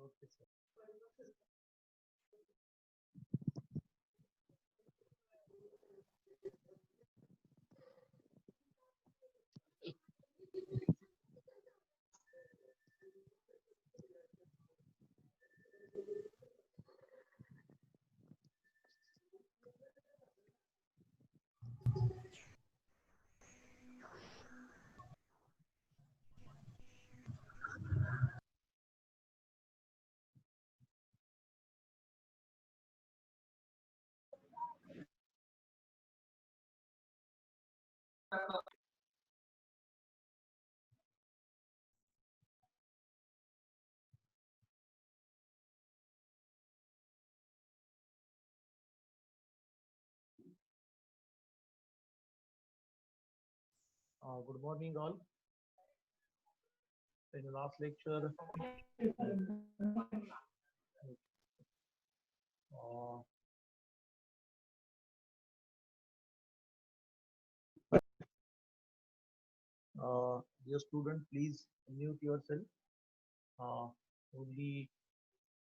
Okay, sir. Good morning, all. In the last lecture, uh, dear student, please mute yourself. Only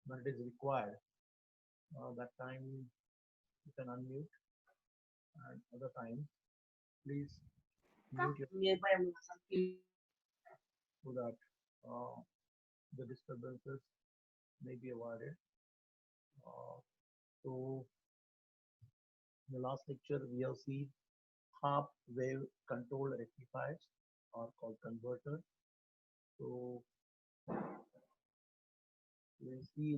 when it is required. That time you can unmute, and other time, please mute yourself so that uh, the disturbances may be avoided. Uh, so, in the last lecture, we have seen half wave control rectifiers are called converters. So, we'll see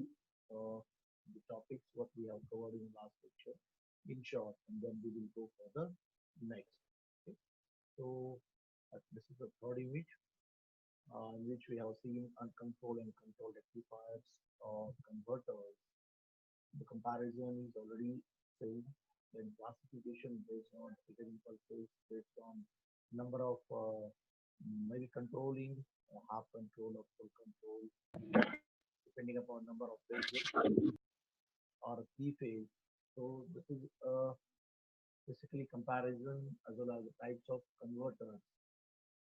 the topics what we have covered in the last lecture in short, and then we will go for the next. Okay. So, this is the third image in which we have seen uncontrolled and controlled rectifiers or converters. The comparison is already same. Then classification based on trigger impulses, based on number of maybe controlling, half control or full control, depending upon number of phases or key phase. So this is basically comparison as well as the types of converters.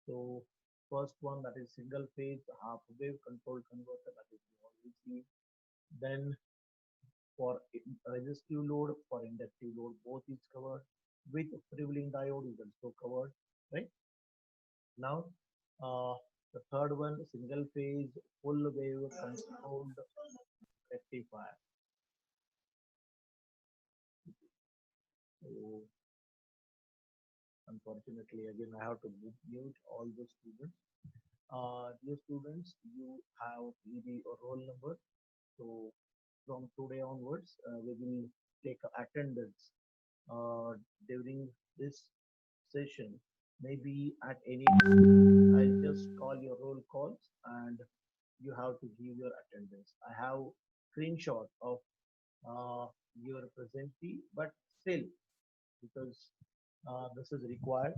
So first one, that is single phase half wave control converter, that is we already see. Then for resistive load, for inductive load, both is covered. With freewheeling diode is also covered, right? Now, uh, the third one, single phase full wave controlled rectifier. So, unfortunately, again, I have to mute all the students. Dear students, you have the roll number. So, from today onwards, we will take attendance uh, during this session. Maybe at any time, I'll just call your roll calls and you have to give your attendance. I have screenshot of your presentee, but still, because this is required,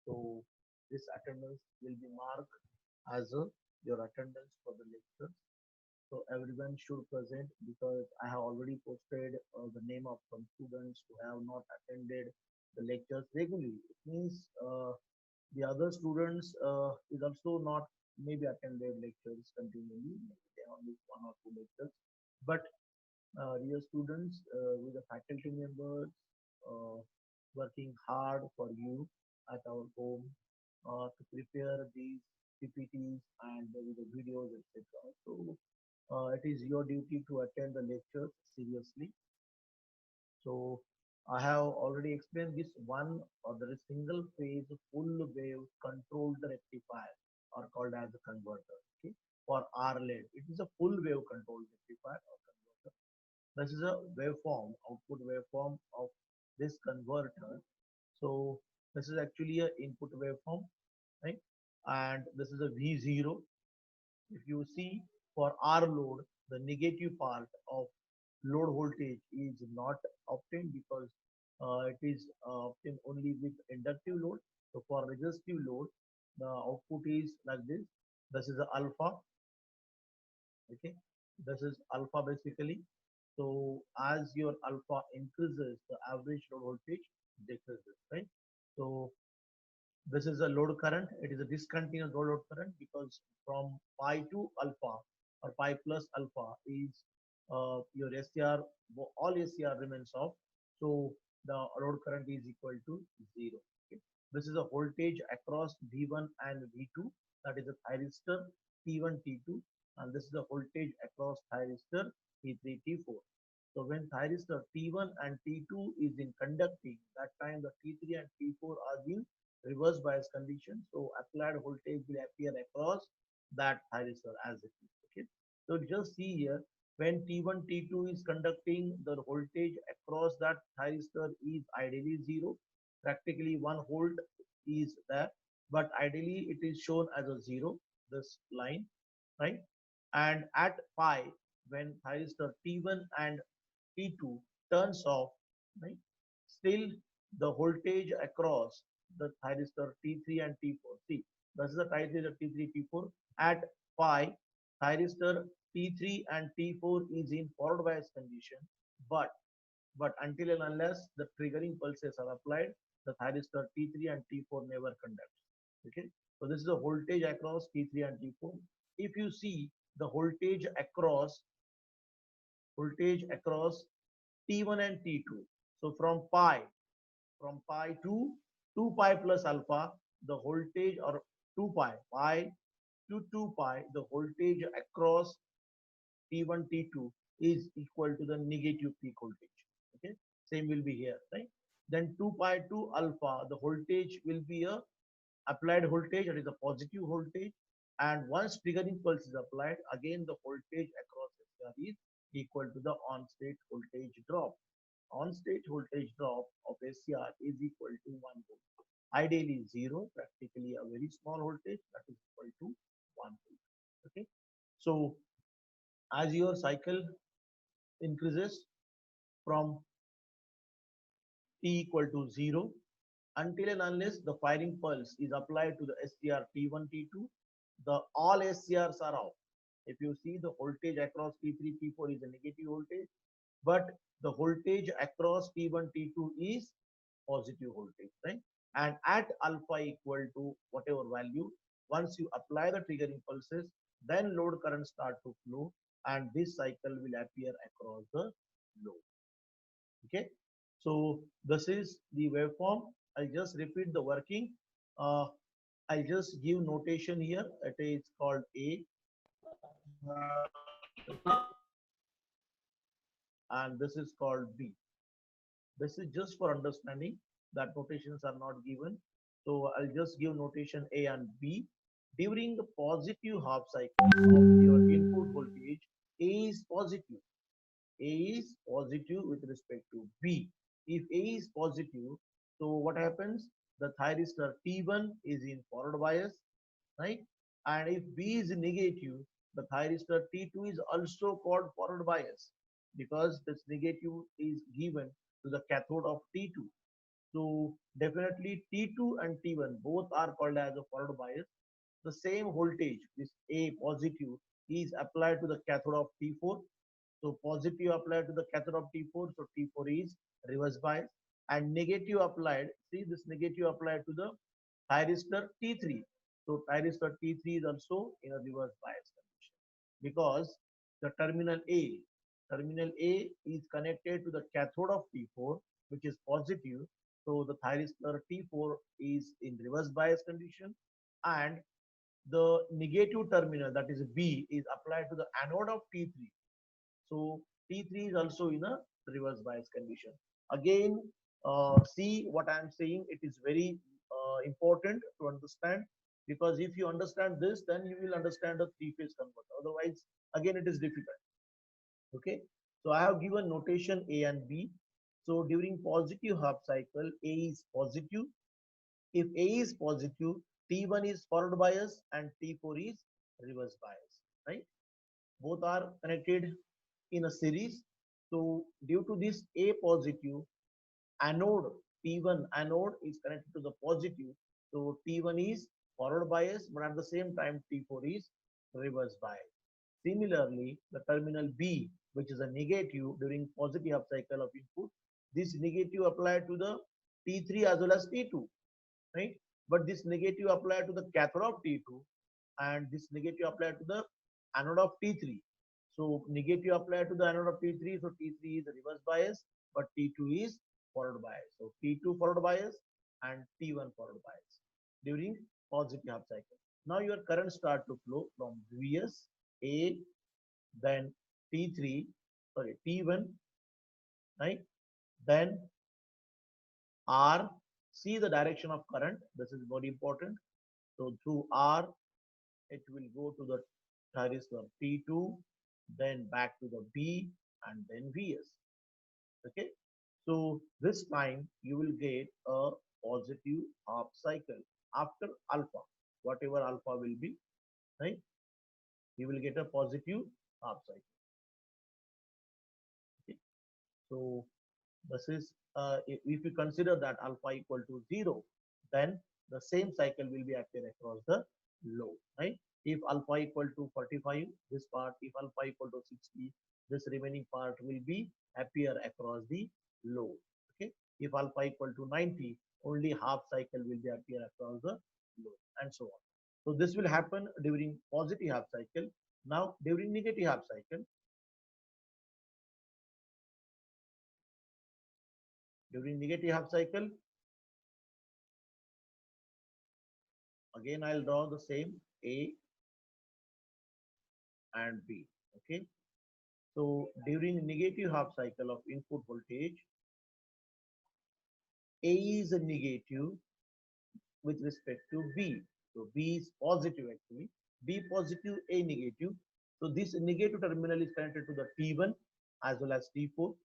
so this attendance will be marked as your attendance for the lecture. So everyone should present because I have already posted the name of some students who have not attended the lectures regularly. It means the other students is also not maybe attended lectures continually. Maybe they only one or two lectures. But dear students, with the faculty members uh, working hard for you at our home to prepare these PPTs and with the videos, etc. So it is your duty to attend the lectures seriously. So I have already explained this one or the single phase full wave controlled rectifier or called as a converter. Okay, for RLED, it is a full wave controlled rectifier or converter. This is a waveform, output waveform of this converter. So this is actually a input waveform, right? And this is a V0. If you see for R load, the negative part of load voltage is not obtained because it is obtained only with inductive load. So for resistive load, the output is like this. This is a alpha. Okay, this is alpha basically. So as your alpha increases, the average load voltage decreases, right? So this is a load current. It is a discontinuous load current because from pi to alpha, or pi plus alpha is your SCR, all SCR remains off. So the load current is equal to 0. Okay. This is a voltage across V1 and V2, that is a thyristor T1, T2, and this is the voltage across thyristor T3, T4. So when thyristor T1 and T2 is in conducting, that time the T3 and T4 are in reverse bias condition. So applied voltage will appear across that thyristor as it is. Okay. So just see here, when T1, T2 is conducting, the voltage across that thyristor is ideally 0. Practically 1 volt is there, but ideally it is shown as a 0, this line, right? And at pi, when thyristor T1 and T2 turns off, right? Still the voltage across the thyristor T3 and T4. See, this is the thyristor T3, T4. At pi, thyristor T3 and T4 is in forward bias condition, but until and unless the triggering pulses are applied, the thyristor T3 and T4 never conducts. Okay, so this is the voltage across T3 and T4. If you see the voltage across T1 and T2. So from pi to 2 pi plus alpha, the voltage, or 2 pi to 2 pi, the voltage across T1, T2 is equal to the negative peak voltage. Okay, same will be here, right? Then 2 pi to alpha, the voltage will be a applied voltage, that is a positive voltage. And once triggering pulse is applied, again the voltage across SCR is equal to the on-state voltage drop. On-state voltage drop of SCR is equal to 1 volt. Ideally 0, practically a very small voltage, that is equal to 1 volt. Okay. So as your cycle increases from t equal to 0, until and unless the firing pulse is applied to the SCR T1, T2, the all SCRs are off. If you see, the voltage across T3, T4 is a negative voltage, but the voltage across T1, T2 is positive voltage, right? And at alpha equal to whatever value, once you apply the triggering pulses, then load current start to flow, and this cycle will appear across the load. Okay, so this is the waveform. I'll just repeat the working. Uh, I'll just give notation here. It is called A, and this is called B. This is just for understanding that notations are not given. So I'll just give notation A and B. During the positive half cycle of your input voltage, A is positive. A is positive with respect to B. If A is positive, so what happens? The thyristor T1 is in forward bias, right? And if B is negative, the thyristor T2 is also called forward bias, because this negative is given to the cathode of T2. So definitely T2 and T1 both are called as a forward bias. The same voltage, this A positive, is applied to the cathode of T4. So positive applied to the cathode of T4, so T4 is reverse bias, and negative applied, see this negative applied to the thyristor T3. So thyristor T3 is also in a reverse bias condition, because the terminal A is connected to the cathode of T4, which is positive. So the thyristor T4 is in reverse bias condition, and the negative terminal, that is B, is applied to the anode of T3. So T3 is also in a reverse bias condition. Again, see what I am saying. It is very important to understand, because if you understand this, then you will understand the three-phase converter. Otherwise, again, it is difficult. Okay. So I have given notation A and B. So during positive half cycle, A is positive. If A is positive, T1 is forward bias and T4 is reverse bias, right? Both are connected in a series. So due to this A positive, anode T1 anode is connected to the positive. So T1 is forward bias, but at the same time T4 is reverse bias. Similarly, the terminal B, which is a negative during positive half cycle of input, this negative applied to the T3 as well as T2, right? But this negative applied to the cathode of T2, and this negative applied to the anode of T3. So negative applied to the anode of T3. So T3 is the reverse bias, but T2 is forward bias. So T2 forward bias and T1 forward bias during positive half cycle. Now your current start to flow from Vs A, then T3, sorry T1, right? Then R. See the direction of current. This is very important. So through R, it will go to the thyristor T2, then back to the B, and then Vs. Okay. So this time you will get a positive half cycle after alpha, whatever alpha will be, right? You will get a positive half cycle. Okay. So this is if you consider that alpha equal to 0, then the same cycle will be appear across the low, right? If alpha equal to 45, this part, if alpha equal to 60, this remaining part will be appear across the low. Okay. If alpha equal to 90, only half cycle will be appear across the low, and so on. So this will happen during positive half cycle. Now during negative half cycle, again I'll draw the same A and B. Okay. So during negative half cycle of input voltage, A is a negative with respect to B. So B is positive actually. B positive, A negative. So this negative terminal is connected to the T1 as well as T4.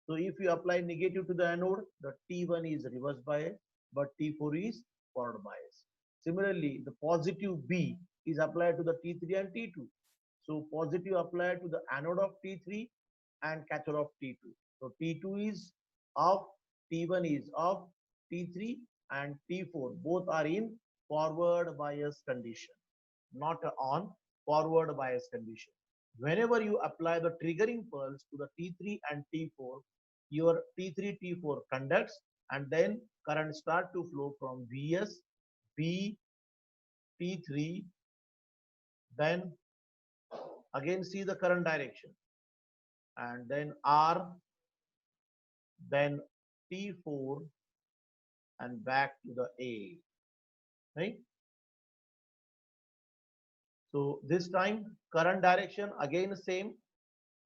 So if you apply negative to the anode, the T1 is reverse bias, but T4 is forward bias. Similarly, the positive B is applied to the T3 and T2. So positive applied to the anode of T3 and cathode of T2. So T2 is off, T1 is off, T3 and T4 both are in forward bias condition, not on, forward bias condition. Whenever you apply the triggering pulse to the T3 and T4, your T3, T4 conducts, and then current start to flow from Vs, B, T3, then again see the current direction, and then R, then T4, and back to the A, right? So this time current direction again same.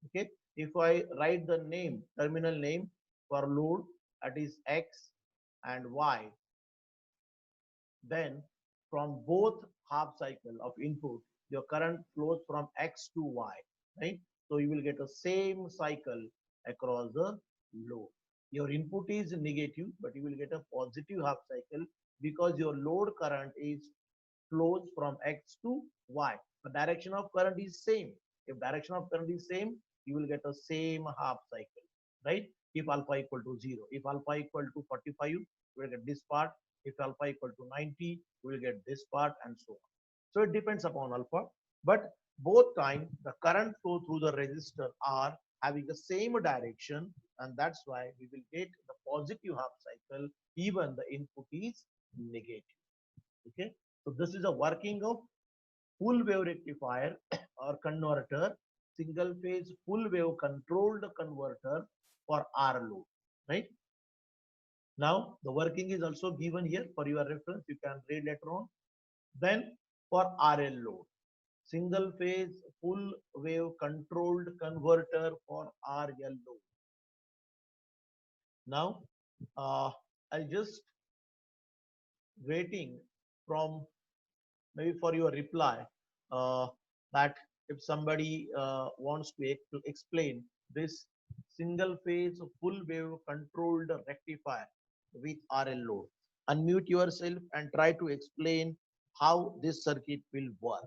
Okay. If I write the name, terminal name for load, that is X and Y, then from both half cycle of input, your current flows from X to Y, right? So you will get the same cycle across the load. Your input is negative, but you will get a positive half cycle because your load current is flows from X to Y. The direction of current is same. If direction of current is same, you will get the same half cycle, right? If alpha equal to 0. If alpha equal to 45, you will get this part. If alpha equal to 90, you will get this part, and so on. So it depends upon alpha. But both time the current flow through the resistor are having the same direction, and that's why we will get the positive half cycle even the input is negative. Okay. So this is a working of full wave rectifier or converter, single phase full wave controlled converter for R load, right? Now the working is also given here for your reference. You can read later on. Then for RL load, single phase full wave controlled converter for RL load. Now I'll just waiting from maybe for your reply that if somebody wants to explain this single phase full wave controlled rectifier with RL load, unmute yourself and try to explain how this circuit will work.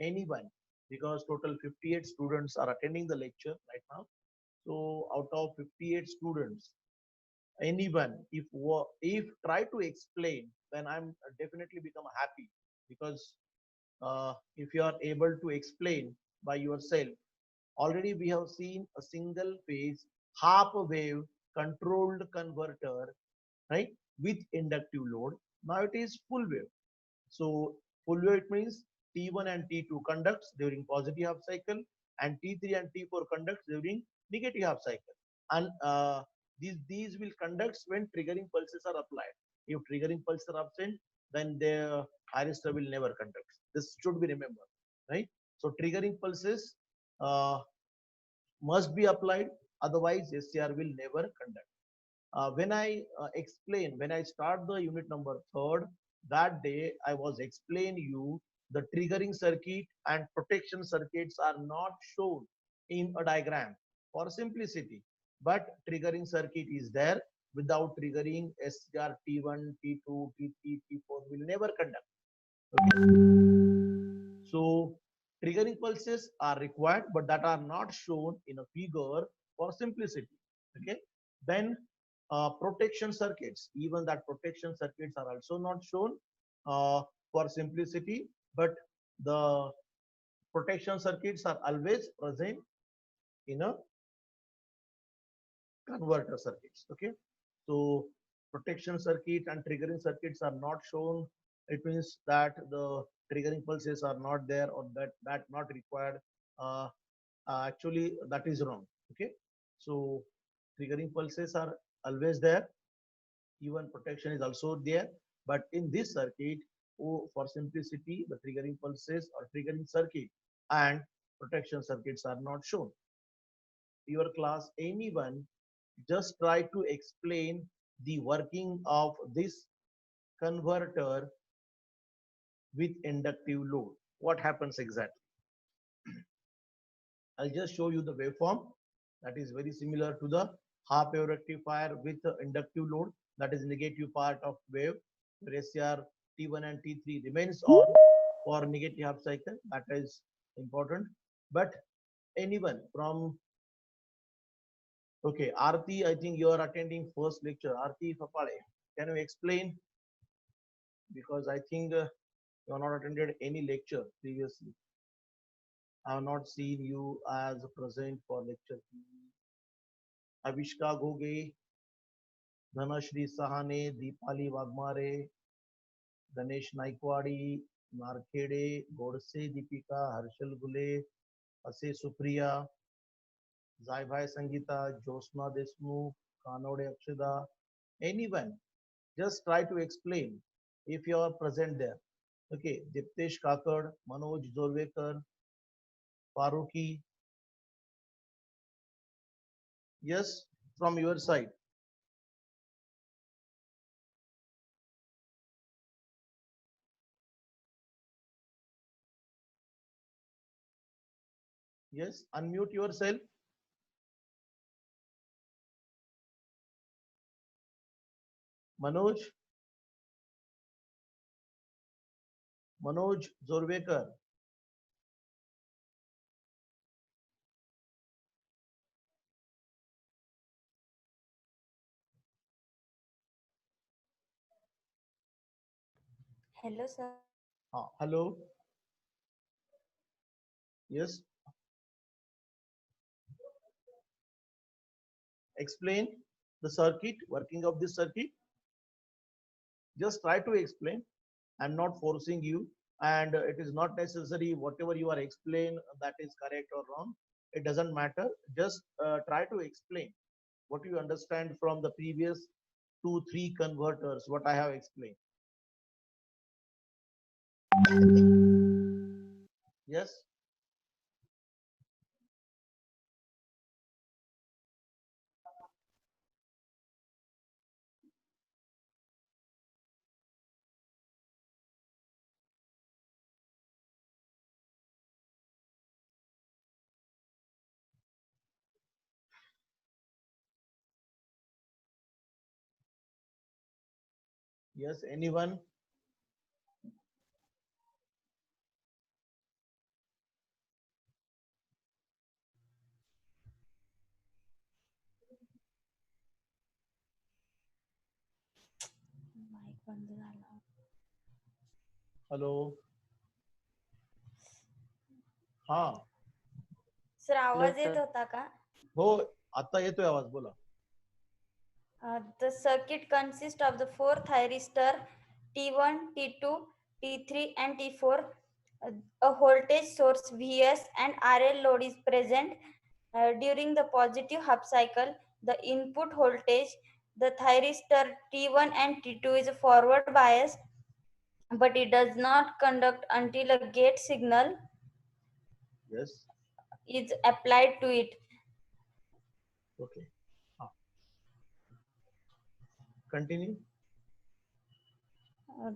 Anyone, because total 58 students are attending the lecture right now. So out of 58 students, anyone, if try to explain, then I'm definitely become happy, because if you are able to explain by yourself, already we have seen a single phase half wave controlled converter, right, with inductive load. Now it is full wave. So full wave, it means T1 and T2 conducts during positive half cycle, and T3 and T4 conducts during negative half cycle. And these will conduct when triggering pulses are applied. If triggering pulses are absent, then the aristor will never conduct. This should be remembered, right? So triggering pulses uh, must be applied, otherwise SCR will never conduct. When I start the unit number third, that day I was explaining you the triggering circuit and protection circuits are not shown in a diagram for simplicity, but triggering circuit is there. Without triggering, SCR T1, T2, T3, T4 will never conduct. Okay. So triggering pulses are required, but that are not shown in a figure for simplicity. Okay. Then protection circuits, even that protection circuits are also not shown for simplicity, but the protection circuits are always present in a converter circuits. Okay. So protection circuit and triggering circuits are not shown. It means that the triggering pulses are not there, or that not required. Uh, Actually, that is wrong. Okay. So triggering pulses are always there. Even protection is also there. But in this circuit, oh, for simplicity, the triggering pulses or triggering circuit and protection circuits are not shown. Your class, anyone, just try to explain the working of this converter with inductive load. What happens exactly? I'll just show you the waveform that is very similar to the half wave rectifier with the inductive load, that is negative part of wave, where SCR T1 and T3 remains on for negative half cycle. That is important. But anyone from, okay, Aarti, I think you are attending first lecture. Aarti Fapale, can you explain? Because I think you have not attended any lecture previously. I have not seen you as present for lecture. Avishka Goge, Dhanashri Sahane, Deepali Wagmare, Ganesh Naikwadi, Narkhede, Godse Deepika, Harshal Gule, Ase Supriya, Zaibhai Sangita, Josna Desmukh, Kanode Akshada, anyone, just try to explain if you are present there. Okay, Diptesh Kakad, Manoj Zorvekar, Faruqi, yes, from your side. Yes, unmute yourself. Manoj, Manoj Zorvekar. Hello, sir. Hello. Yes, explain the circuit, working of this circuit. Just try to explain. I'm not forcing you, and it is not necessary whatever you are explain that is correct or wrong. It doesn't matter. Just try to explain what you understand from the previous two, three converters, what I have explained. Yes, yes, anyone? Mic बंद झाला. Hello. हा. Sir Hello, आवाज येत sir. होता का? हो, आता येतोय आवाज, बोला. The circuit consists of the four thyristor T1, T2, T3 and T4 A voltage source Vs and RL load is present during the positive half cycle. The input voltage, the thyristor T1 and T2 is forward biased, but it does not conduct until a gate signal Yes. is applied to it. Okay. Ah, continue. Uh,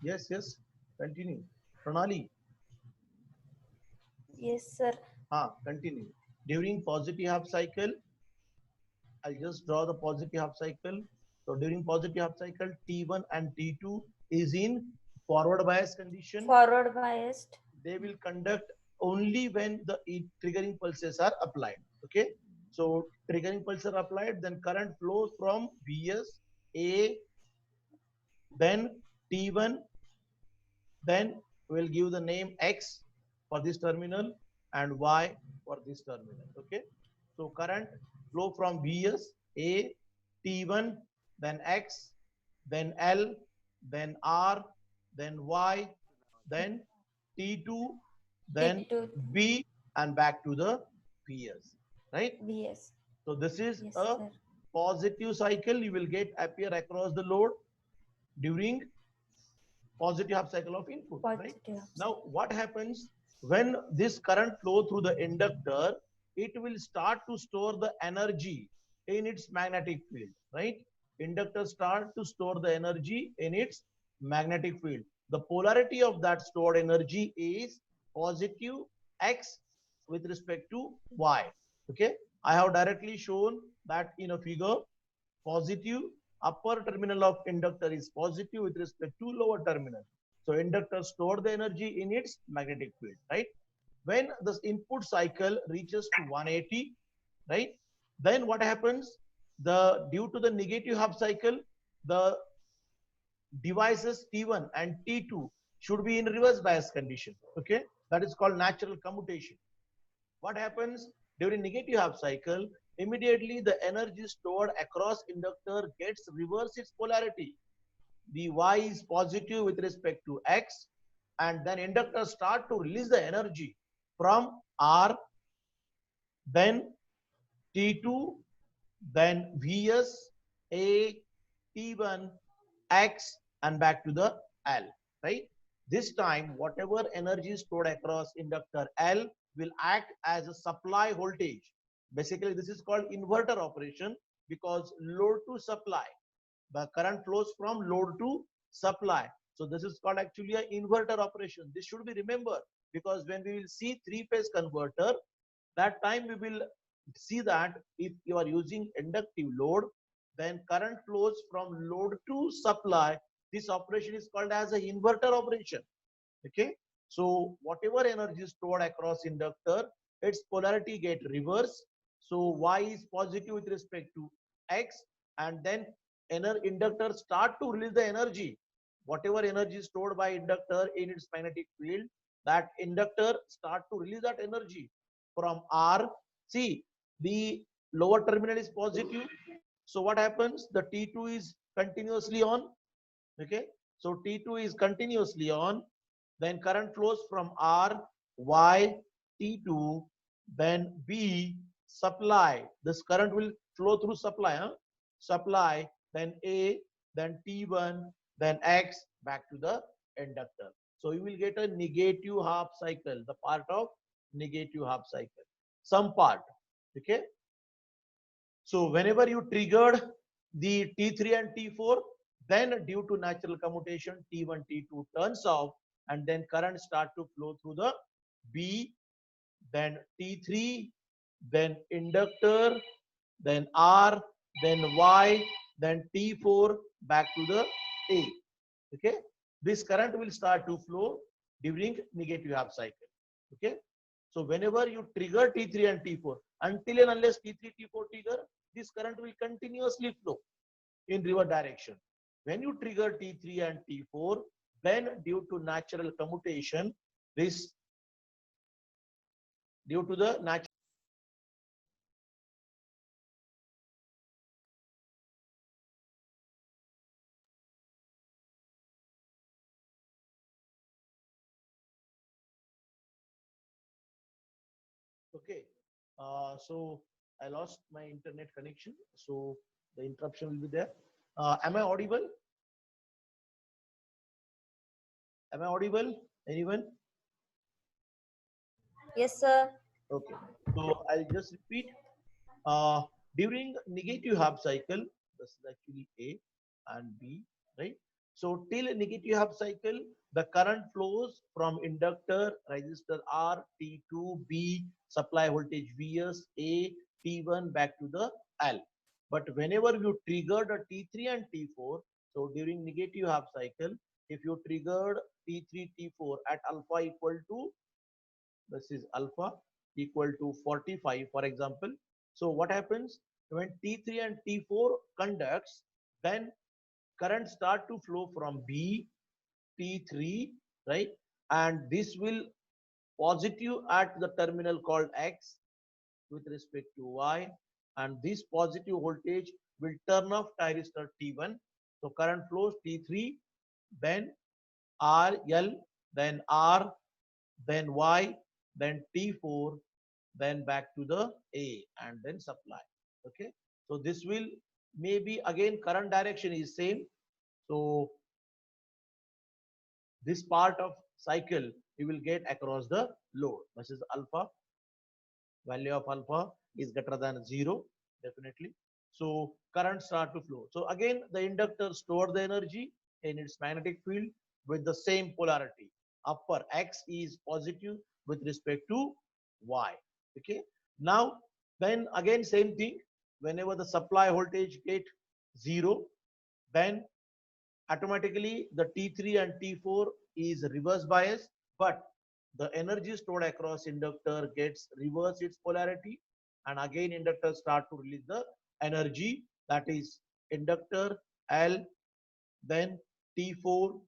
Yes, yes. Continue. Pranali. yes, sir. Continue. During positive half cycle, I'll just draw the positive half cycle. So during positive half cycle, T1 and T2 is in forward bias condition. Forward biased. They will conduct only when the triggering pulses are applied. Okay. So triggering pulses are applied, then current flows from Vs, A, then T1, then we'll give the name X for this terminal and Y for this terminal. Okay. So current flow from Vs, A, T1, then X, then L, then R, then Y, then T2, then T2 B, and back to the Vs, right? Vs. So this is Yes, a sir. positive cycle you will get appear across the load during positive half cycle of input, right? Positive. Now, what happens when this current flow through the inductor? It will start to store the energy in its magnetic field, right? Inductor start to store the energy in its magnetic field. The polarity of that stored energy is positive X with respect to Y. Okay, I have directly shown that in a figure. Positive upper terminal of inductor is positive with respect to lower terminal. So inductor store the energy in its magnetic field, right? When this input cycle reaches to 180, right? Then what happens? Due to the negative half cycle, the devices T1 and T2 should be in reverse bias condition. Okay, that is called natural commutation. What happens during negative half cycle? Immediately the energy stored across inductor gets reverse its polarity. The Y is positive with respect to X, and then inductor start to release the energy from R, then T2, then Vs, A, T1, X, and back to the L, right? This time, whatever energy stored across inductor L will act as a supply voltage. Basically, this is called inverter operation because load to supply. The current flows from load to supply. So this is called actually an inverter operation. This should be remembered because when we will see three-phase converter, that time we will see that if you are using inductive load, then current flows from load to supply. This operation is called as an inverter operation. Okay, so whatever energy is stored across inductor, its polarity get reversed. So Y is positive with respect to X, and then inductor start to release the energy. Whatever energy is stored by inductor in its magnetic field, that inductor start to release that energy from R. See, the lower terminal is positive. So what happens? The T2 is continuously on. Okay, so T2 is continuously on. Then current flows from R, Y, T2, then B, supply. This current will flow through supply, supply, then A, then T1, then X, back to the inductor. So you will get a negative half cycle, the part of negative half cycle, some part. Okay. So whenever you triggered the T3 and T4, then due to natural commutation, T1, T2 turns off, and then current start to flow through the B, then T3, then inductor, then R, then Y, then T4, back to the A. Okay, this current will start to flow during negative half cycle. Okay, so whenever you trigger T3 and T4, until and unless T3, T4 trigger, this current will continuously flow in reverse direction. When you trigger T3 and T4, then due to natural commutation, this due to the natural Okay. So I lost my internet connection. So the interruption will be there. Am I audible? Am I audible? Anyone? Yes, sir. Okay. So I'll just repeat. Uh, During negative half cycle, this is actually A and B, right? So till a negative half cycle, the current flows from inductor, resistor R, T2, B, supply voltage Vs, A, T1 back to the L. But whenever you triggered a T3 and T4, so during negative half cycle, if you triggered T3, T4 at alpha equal to, this is alpha equal to 45, for example. So what happens when T3 and T4 conducts, then current start to flow from B, T3, right? And this will positive at the terminal called X with respect to Y, and this positive voltage will turn off thyristor T1. So current flows T3, then R, L, then R, then Y, then T4, then back to the A, and then supply. Okay. So this will, maybe again current direction is same. So this part of cycle you will get across the load. This is alpha. Value of alpha is greater than 0, definitely. So current start to flow. So again, the inductor store the energy in its magnetic field with the same polarity. Upper X is positive with respect to Y. Okay. Now, then again same thing. Whenever the supply voltage get 0, then automatically the T3 and T4 is reverse bias, but the energy stored across inductor gets reverse its polarity, and again inductor start to release the energy, that is inductor L, then T4,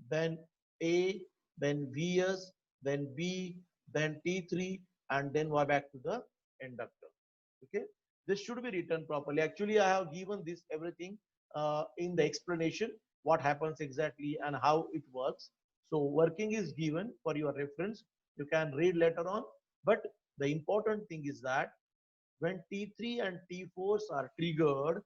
then A, then Vs, then B, then T3, and then Y back to the inductor. Okay, this should be written properly. Actually, I have given this everything in the explanation, what happens exactly and how it works. So working is given for your reference. You can read later on. But the important thing is that when T3 and T4s are triggered,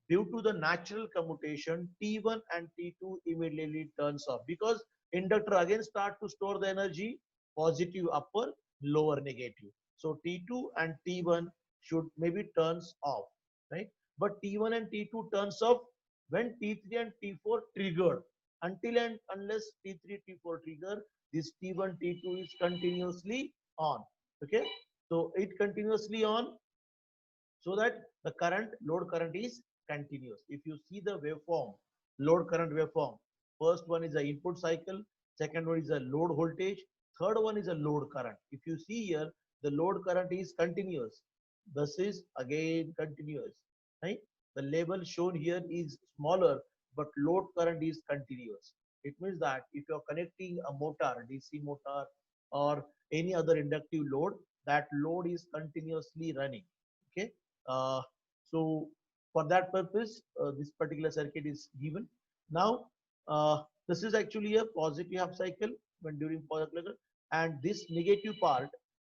due to the natural commutation, T1 and T2 immediately turns off because inductor again start to store the energy, positive upper, lower negative. So T2 and T1 should maybe turns off, right? But T1 and T2 turns off when T3 and T4 triggered. Until and unless T3, T4 trigger, this T1, T2 is continuously on. Okay, so it continuously on, so that the current, load current is continuous. If you see the waveform, load current waveform, first one is the input cycle, second one is the load voltage, third one is a load current. If you see here, the load current is continuous. This is again continuous, right? The label shown here is smaller, but load current is continuous. It means that if you are connecting a motor, DC motor, or any other inductive load, that load is continuously running. Okay. uh, so for that purpose, this particular circuit is given. Now, this is actually a positive half cycle when during positive, and this negative part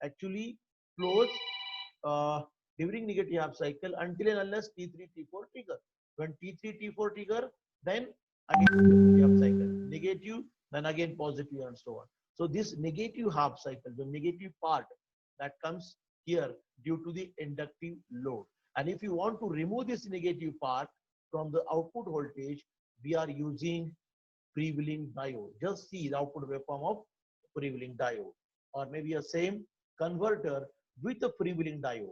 actually flows during negative half cycle until and unless T3, T4 trigger. When T3, T4 trigger, then again half cycle, negative, then again positive, and so on. So this negative half cycle, the negative part that comes here due to the inductive load. And if you want to remove this negative part from the output voltage, we are using freewheeling diode. Just see the output waveform of freewheeling diode, or maybe a same converter with a freewheeling diode.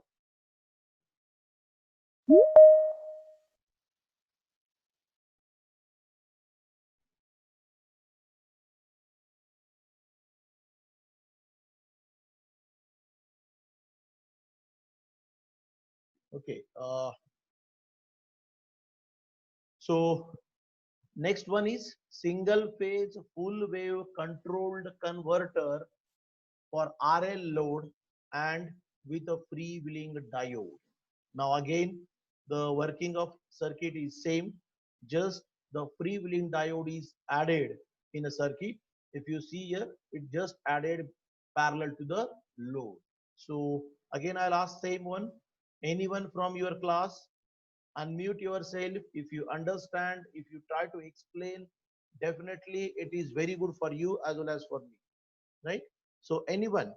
Okay. So next one is single phase full wave controlled converter for RL load and with a freewheeling diode. Now again, the working of circuit is same, just the freewheeling diode is added in a circuit. If you see here, it just added parallel to the load. So again, I'll ask same one. Anyone from your class, unmute yourself. If you understand, if you try to explain, definitely it is very good for you as well as for me, right? So anyone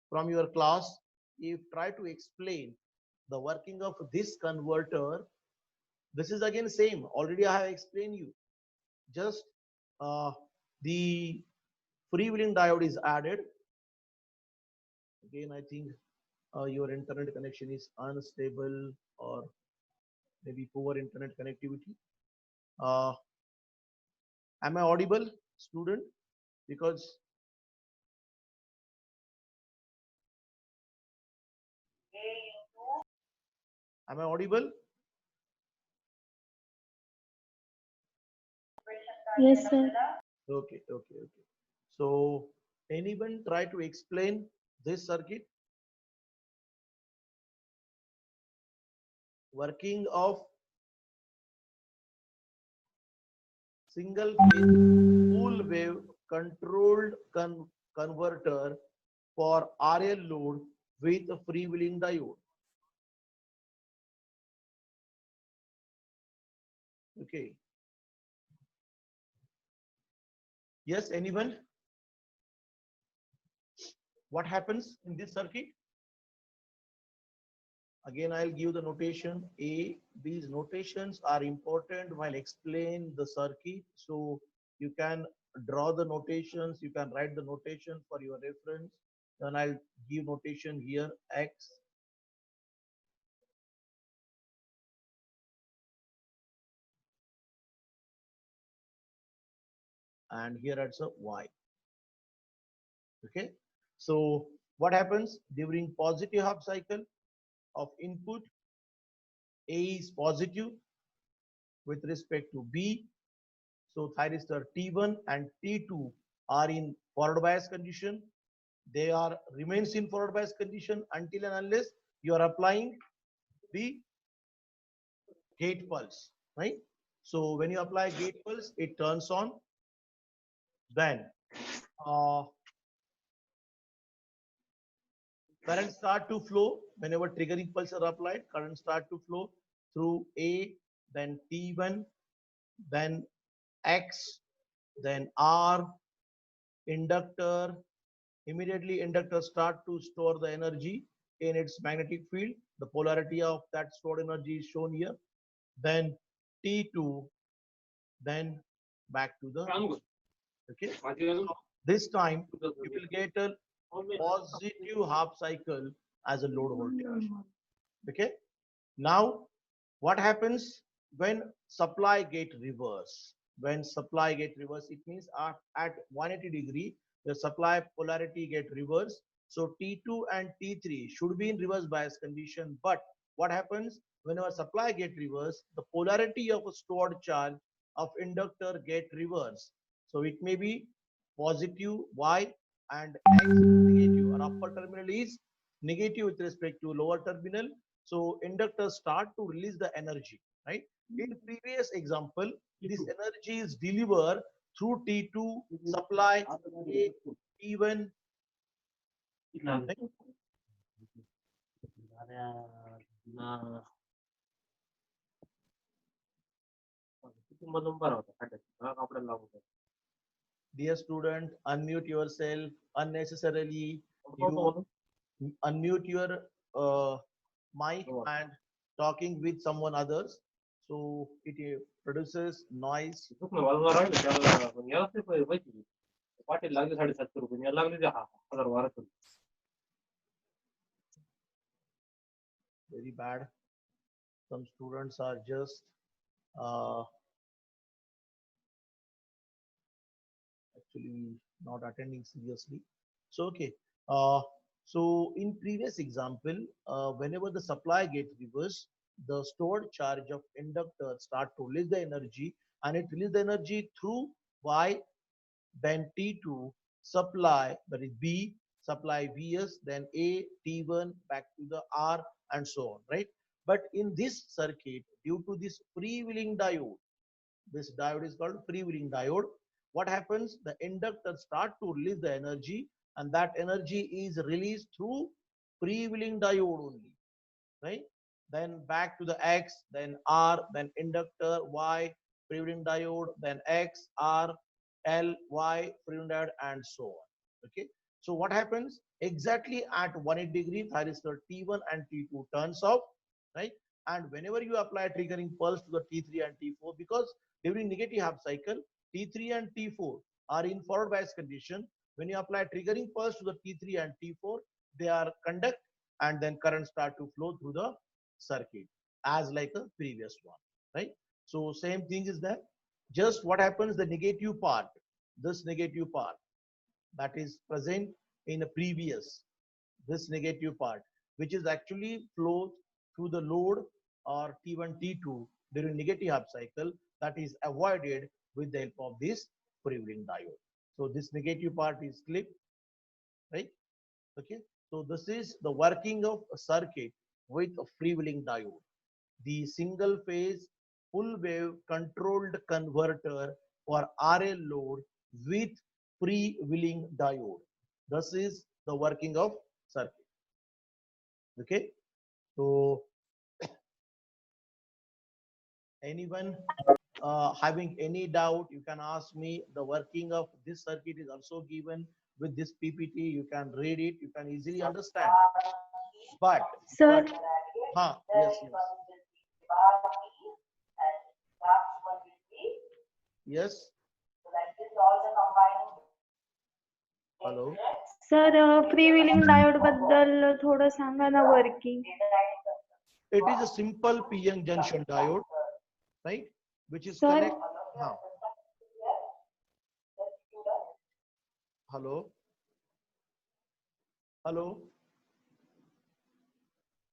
from your class, if try to explain the working of this converter, this is again same. Already I have explained you. Just uh, the freewheeling diode is added. Again, I think your internet connection is unstable or maybe poor internet connectivity. Uh, am I audible, student? Because am I audible? Yes, sir. Okay, okay, okay. So anyone try to explain this circuit? Working of single phase full wave controlled converter for RL load with a freewheeling diode. Okay. Yes, anyone? What happens in this circuit? Again, I'll give the notation A. These notations are important while explain the circuit. So you can draw the notations, you can write the notation for your reference. Then I'll give notation here X. And here also Y. Okay. So what happens during positive half cycle of input? A is positive with respect to B. So thyristor T1 and T2 are in forward bias condition. They are remains in forward bias condition until and unless you are applying the gate pulse, right? So when you apply gate pulse, it turns on. Then uh, current start to flow whenever triggering pulse are applied. Current start to flow through A, then T1, then X, then R, inductor. Immediately inductor start to store the energy in its magnetic field. The polarity of that stored energy is shown here. Then T2, then back to the okay. So this time you will get a positive half cycle as a load voltage. Okay. Now what happens when supply get reverse? When supply get reverse, it means at 180 degree, the supply polarity get reverse. So T2 and T3 should be in reverse bias condition. But what happens whenever supply get reverse, the polarity of a stored charge of inductor get reverse. So it may be positive Y and X negative. Or upper terminal is negative with respect to lower terminal. So inductors start to release the energy, right? In previous example, this energy is delivered through T2 supply A T1. Right? Dear student, unmute yourself unnecessarily. You unmute your mic and talking with someone others. So it produces noise. Very bad. Some students are just uh, actually not attending seriously. So okay. So in previous example, whenever the supply gets reversed, the stored charge of inductor start to release the energy, and it release the energy through Y, then T2 supply, that is B supply Vs, then A T1 back to the R and so on, right? But in this circuit, due to this freewheeling diode, this diode is called freewheeling diode. What happens? The inductor start to release the energy, and that energy is released through freewheeling diode only, right? Then back to the X, then R, then inductor, Y, freewheeling diode, then X, R, L, Y, freewheeling diode, and so on. Okay. So what happens? Exactly at 180-degree, thyristor T1 and T2 turns off, right? And whenever you apply triggering pulse to the T3 and T4, because during negative half cycle, T3 and T4 are in forward bias condition. When you apply triggering pulse to the T3 and T4, they are conduct and then current start to flow through the circuit as like a previous one, right? So same thing is that just what happens, the negative part, this negative part that is present in a previous, this negative part, which is actually flows through the load or T1, T2 during negative half cycle, that is avoided with the help of this freewheeling diode. So this negative part is clipped, right? Okay. So this is the working of a circuit with a freewheeling diode, the single phase full wave controlled converter for RL load with freewheeling diode. This is the working of circuit. Okay. So anyone having any doubt, you can ask me. The working of this circuit is also given with this PPT. You can read it. You can easily understand. But, Sir, yes, yes. Yes. Hello. Sir freewheeling diode बद्दल थोडं सांगा ना working. It is a simple PN junction diode, right? Which is Sir? connect. Hello. Hello.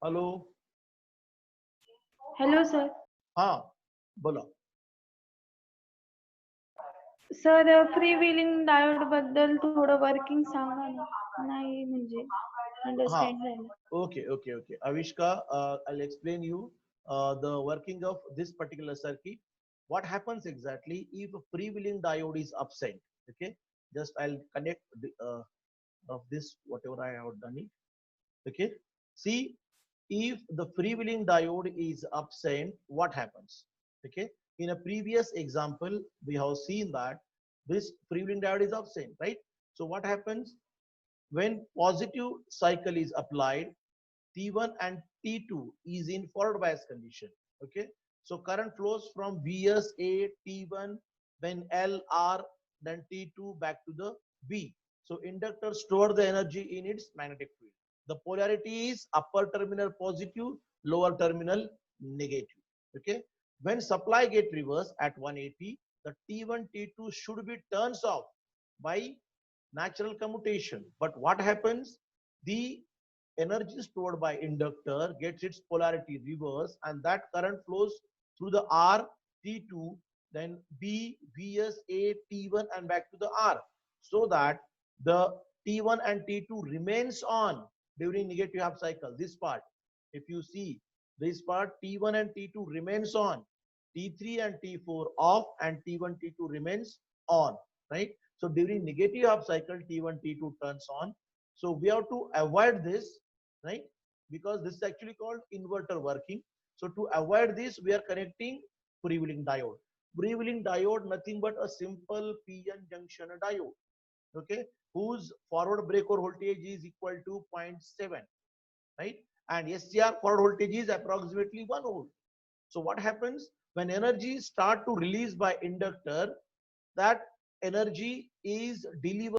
Hello. Hello sir. बोला. Sir freewheeling diode बद्दल थोडं working सांगा ना. नाही म्हणजे understand झालं. Okay. Avishka, I'll explain you the working of this particular circuit. What happens exactly if a freewheeling diode is absent? Okay, just I'll connect the, of this whatever I have done it. Okay, see, if the freewheeling diode is absent, what happens? Okay, in a previous example, we have seen that this freewheeling diode is absent, right? So what happens when positive cycle is applied? T1 and T2 is in forward bias condition. Okay, so current flows from VSA T1, then LR, then T2 back to the V. So inductor store the energy in its magnetic field. The polarity is upper terminal positive, lower terminal negative. Okay, when supply get reversed at 180, the T1 T2 should be turns off by natural commutation. But what happens? The energy stored by inductor gets its polarity reverse, and that current flows through the R T2, then B, VS, A, T1 and back to the R, so that the T1 and T2 remains on during negative half cycle. This part, if you see this part, T1 and T2 remains on, T3 and T4 off, and T1, T2 remains on, right? So during negative half cycle, T1, T2 turns on. So we have to avoid this, right? Because this is actually called inverter working. So to avoid this, we are connecting freewheeling diode. Freewheeling diode, nothing but a simple PN junction diode, okay, whose forward breakover voltage is equal to 0.7, right? And SCR forward voltage is approximately 1 volt. So what happens when energy start to release by inductor? That energy is delivered